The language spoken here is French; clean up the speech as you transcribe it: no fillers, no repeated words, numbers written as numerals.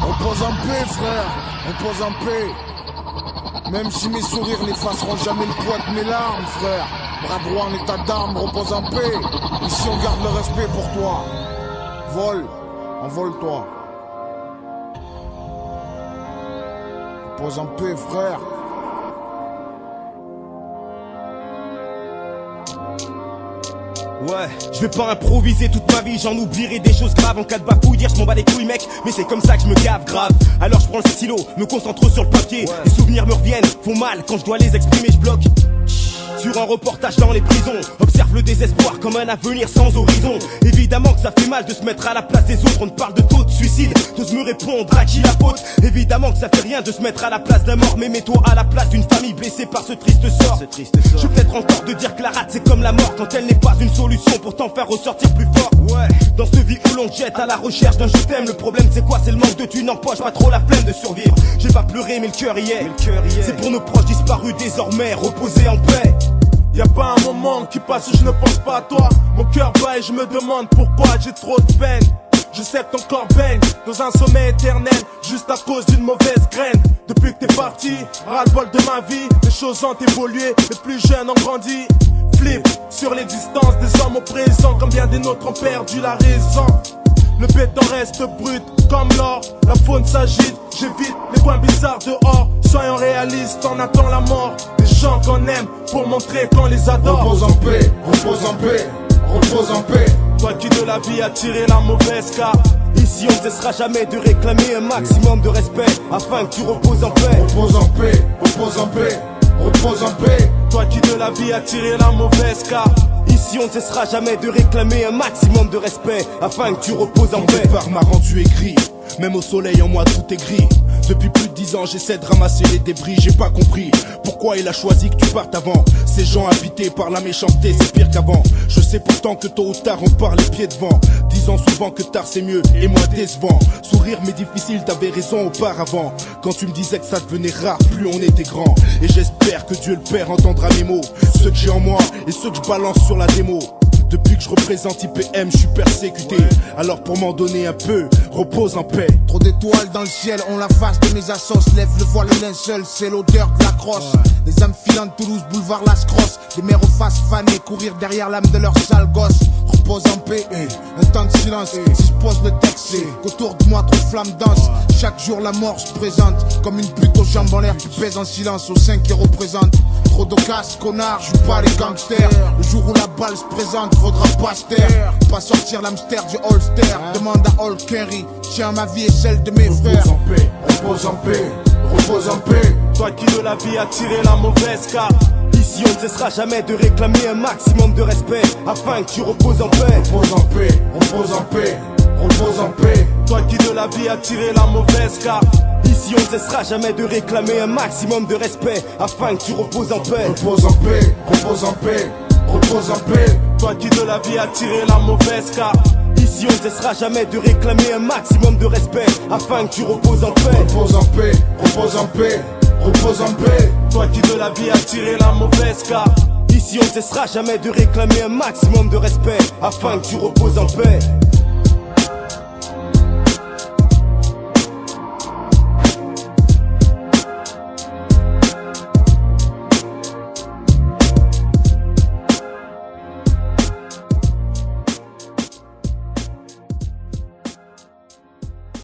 Repose en paix, frère, repose en paix. Même si mes sourires n'effaceront jamais le poids de mes larmes, frère. Bras droit en état d'arme, repose en paix. Ici on garde le respect pour toi. Vole, envole-toi. Repose en paix, frère. Ouais, je vais pas improviser toute ma vie, j'en oublierai des choses graves en cas de bafouille, dire je m'en bats les couilles mec, mais c'est comme ça que je me gave grave. Alors je prends le stylo, me concentre sur le papier, les souvenirs me reviennent, font mal quand je dois les exprimer, je bloque. Sur un reportage dans les prisons, observe le désespoir comme un avenir sans horizon. Évidemment que ça fait mal de se mettre à la place des autres. On te parle de taux de suicide, t'oses me répondre à qui la faute. Évidemment que ça fait rien de se mettre à la place d'un mort, mais mets-toi à la place d'une famille blessée par ce triste sort. Je peux peut-être encore te dire que la rate c'est comme la mort, quand elle n'est pas une solution pour t'en faire ressortir plus fort. Ouais, dans ce vie où l'on te jette à la recherche d'un je t'aime, le problème c'est quoi? C'est le manque de thunes en poche, pas trop la flemme de survivre. J'ai pas pleuré mais le cœur y est. C'est pour nos proches disparus désormais, reposer en paix. Y'a pas un moment qui passe où je ne pense pas à toi. Mon cœur bat et je me demande pourquoi j'ai trop de peine. Je sais que ton corps baigne dans un sommeil éternel, juste à cause d'une mauvaise graine. Depuis que t'es parti, ras-le-bol de ma vie. Les choses ont évolué, les plus jeunes ont grandi. Flip sur les distances des hommes au présent, comme bien des nôtres ont perdu la raison. Le béton reste brut comme l'or, la faune s'agite, j'évite les coins bizarres dehors. Soyons réalistes, on attend la mort des gens qu'on aime pour montrer qu'on les adore. Repose en paix, repose en paix, repose en paix. Toi qui de la vie a tiré la mauvaise carte, ici on ne cessera jamais de réclamer un maximum de respect afin que tu reposes en paix. Repose en paix, repose en paix, repose en paix. Toi qui de la vie a tiré la mauvaise carte, ici on ne cessera jamais de réclamer un maximum de respect afin que tu reposes en Ton paix. départ m'a rendu aigri, même au soleil en moi tout est gris. Depuis plus de 10 ans j'essaie de ramasser les débris. J'ai pas compris pourquoi il a choisi que tu partes avant. Ces gens habités par la méchanceté, c'est pire qu'avant. Je sais pourtant que tôt ou tard on part les pieds devant, disant souvent que tard c'est mieux et moins décevant. Sourire mais difficile, t'avais raison auparavant, quand tu me disais que ça devenait rare plus on était grand. Et j'espère que Dieu le Père entendra mes mots, ceux que j'ai en moi et ceux que je balance sur la démo. Depuis que je représente IPM, je suis persécuté. Alors pour m'en donner un peu, repose en paix. Trop d'étoiles dans le ciel, on la face de mes assos. Lève le voile, le linceul, c'est l'odeur de la crosse. Les âmes filantes, Toulouse, boulevard Las Crosses. Des mères aux faces fanées, courir derrière l'âme de leur sale gosse. Repose en paix, un temps de silence. Si je pose le texte, c'est qu'autour de moi trop de flammes dansent. Chaque jour la mort se présente, comme une pute aux jambes en l'air qui pèse en silence au sein qui représente. Trop de casse, connard, joue pas les gangsters. Le jour où la balle se présente, faudra pas se taire. Pas sortir l'hamster du holster. Demande à Hulk Henry, tiens ma vie et celle de mes frères. Repose en paix, Repose en paix, repose en paix. toi qui de la vie a tiré la mauvaise carte, Ici on ne cessera jamais de réclamer un maximum de respect afin que tu reposes en paix. Repose en paix, repose en paix, repose en paix. toi qui de la vie a tiré la mauvaise carte, Ici on ne cessera jamais de réclamer un maximum de respect afin que tu reposes en paix. Repose en paix, repose en paix, repose en paix. toi qui de la vie a tiré la mauvaise carte, Ici on ne cessera jamais de réclamer un maximum de respect afin que tu reposes en paix. Repose en paix, repose en paix, repose en paix. toi qui de la vie a tiré la mauvaise carte, Ici on ne cessera jamais de réclamer un maximum de respect afin que tu reposes en paix.